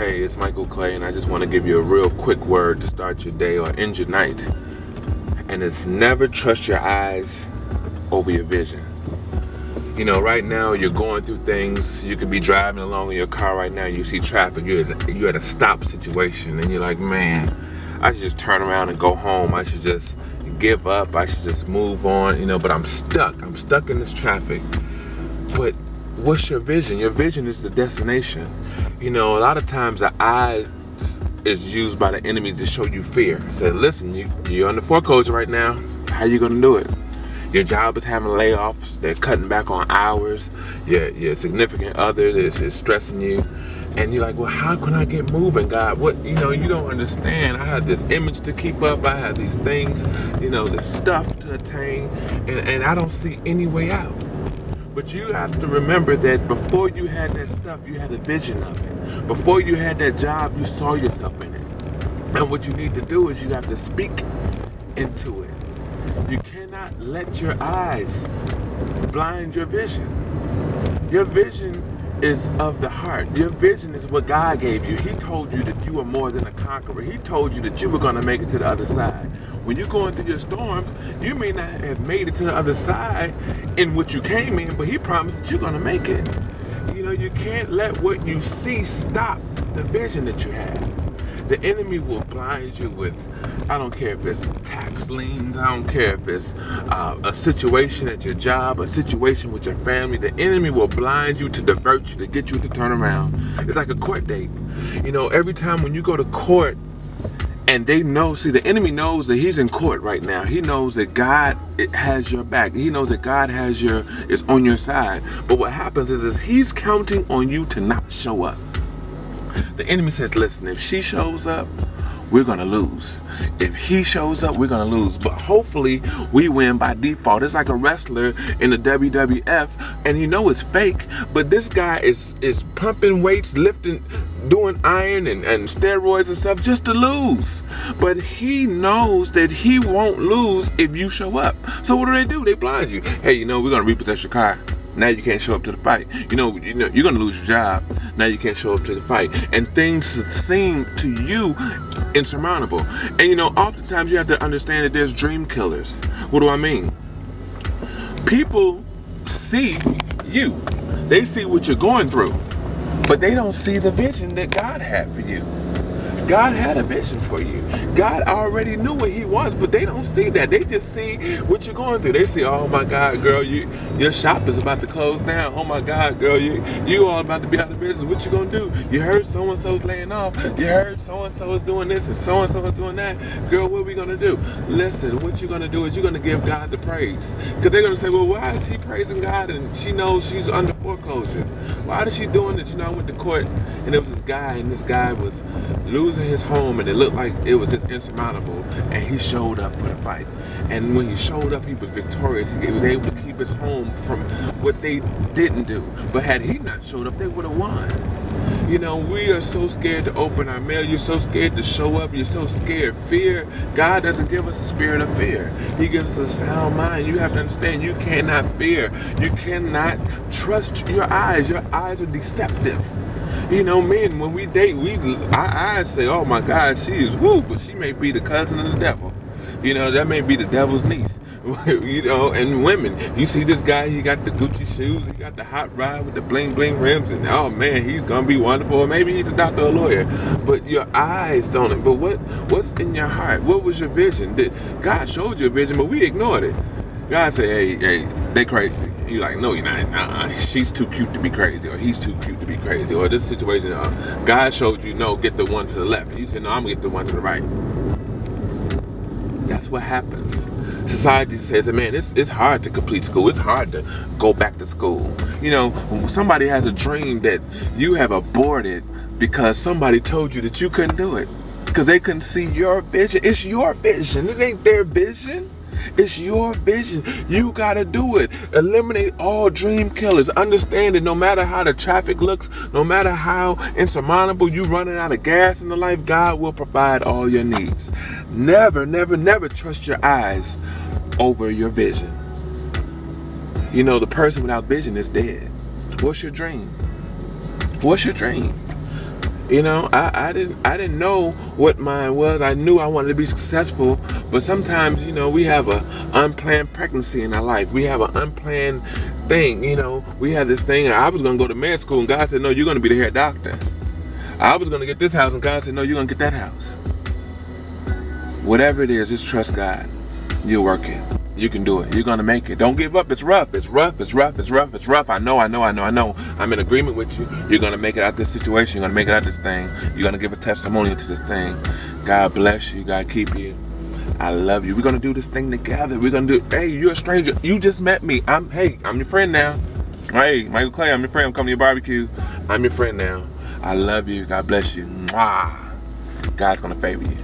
Hey, it's Michael Clay, and I just want to give you a real quick word to start your day or end your night. And it's never trust your eyes over your vision. You know, right now you're going through things. You could be driving along in your car right now. You see traffic. You're at a stop situation, and you're like, man, I should just turn around and go home. I should just give up. I should just move on. You know, but I'm stuck. I'm stuck in this traffic. But what's your vision? Your vision is the destination. You know, a lot of times the eye is used by the enemy to show you fear. Say, listen, you're under foreclosure right now. How you gonna do it? Your job is having layoffs. They're cutting back on hours. Your significant other is stressing you. And you're like, well, how can I get moving, God? What, you know, you don't understand. I have this image to keep up. I have these things, you know, this stuff to attain. And I don't see any way out. But you have to remember that before you had that stuff, you had a vision of it. Before you had that job, you saw yourself in it. And what you need to do is you have to speak into it. You cannot let your eyes blind your vision. Your vision is of the heart. Your vision is what God gave you. He told you that you were more than a conqueror. He told you that you were going to make it to the other side. When you're going through your storms, you may not have made it to the other side in what you came in, but He promised that you're going to make it. You know, you can't let what you see stop the vision that you have. The enemy will blind you with, I don't care if it's tax liens, I don't care if it's a situation at your job, a situation with your family. The enemy will blind you to divert you, to get you to turn around. It's like a court date. You know, every time when you go to court and they know, see, the enemy knows that he's in court right now. He knows that God has your back. He knows that God is on your side. But what happens is he's counting on you to not show up. The enemy says, listen, if she shows up, we're going to lose. If he shows up, we're going to lose. But hopefully we win by default. It's like a wrestler in the WWF, and you know it's fake, but this guy is pumping weights, lifting, doing iron and steroids and stuff just to lose. But he knows that he won't lose if you show up. So what do? They blind you. Hey, you know, we're going to repossess your car. Now you can't show up to the fight. You know, you're going to lose your job. Now you can't show up to the fight. And things seem to you insurmountable. And you know, oftentimes you have to understand that there's dream killers. What do I mean? People see you. They see what you're going through. But they don't see the vision that God had for you. God had a vision for you. God already knew what He wants, but they don't see that. They just see what you're going through. They see, oh my God, girl, your shop is about to close down. Oh my God, girl, you all about to be out of business. What you gonna do? You heard so-and-so's laying off. You heard so-and-so is doing this and so-and-so is doing that. Girl, what are we gonna do? Listen, what you're gonna do is you're gonna give God the praise. Because they're gonna say, well, why is she praising God and she knows she's under foreclosure? Why is she doing this? You know, I went to court and there was this guy, and this guy was losing his home, and it looked like it was just insurmountable, and he showed up for the fight. And when he showed up, he was victorious. He was able to keep his home from what they didn't do. But had he not showed up, they would have won. You know, we are so scared to open our mail. You're so scared to show up. You're so scared. Fear. God doesn't give us a spirit of fear. He gives us a sound mind. You have to understand, you cannot fear. You cannot trust your eyes. Your eyes are deceptive. You know, men, when we date, our eyes say, oh my God, she is woo, but she may be the cousin of the devil. You know, that may be the devil's niece. You know, and women, you see this guy, he got the Gucci shoes, he got the hot rod with the bling bling rims, and oh man, he's gonna be wonderful. Or maybe he's a doctor or a lawyer. But your eyes don't. But what's in your heart? What was your vision? God showed you a vision, but we ignored it. God said, hey, they crazy. You're like, no, you're not. Nah, she's too cute to be crazy, or he's too cute to be crazy, or this situation, God showed you, no, get the one to the left. And you said, no, I'm gonna get the one to the right. That's what happens. Society says that, man, it's hard to complete school. It's hard to go back to school. You know, when somebody has a dream that you have aborted because somebody told you that you couldn't do it, because they couldn't see your vision. It's your vision. It ain't their vision. It's your vision. You gotta do it. Eliminate all dream killers. Understand that no matter how the traffic looks, no matter how insurmountable you running out of gas in the life, God will provide all your needs. Never, never, never trust your eyes over your vision. You know, the person without vision is dead. What's your dream? What's your dream? You know, I didn't know what mine was. I knew I wanted to be successful, but sometimes, you know, we have an unplanned pregnancy in our life. We have an unplanned thing, you know. We had this thing, I was gonna go to med school, and God said, no, you're gonna be the head doctor. I was gonna get this house, and God said, no, you're gonna get that house. Whatever it is, just trust God. You'll work it. You can do it. You're gonna make it. Don't give up. It's rough. It's rough. It's rough. It's rough. It's rough. I know. I'm in agreement with you. You're gonna make it out this situation. You're gonna make it out this thing. You're gonna give a testimony to this thing. God bless you. God keep you. I love you. We're gonna do this thing together. We're gonna do. Hey, you're a stranger. You just met me. I'm your friend now. Hey, Michael Clay. I'm your friend. I'm coming to your barbecue. I'm your friend now. I love you. God bless you. Mwah. God's gonna favor you.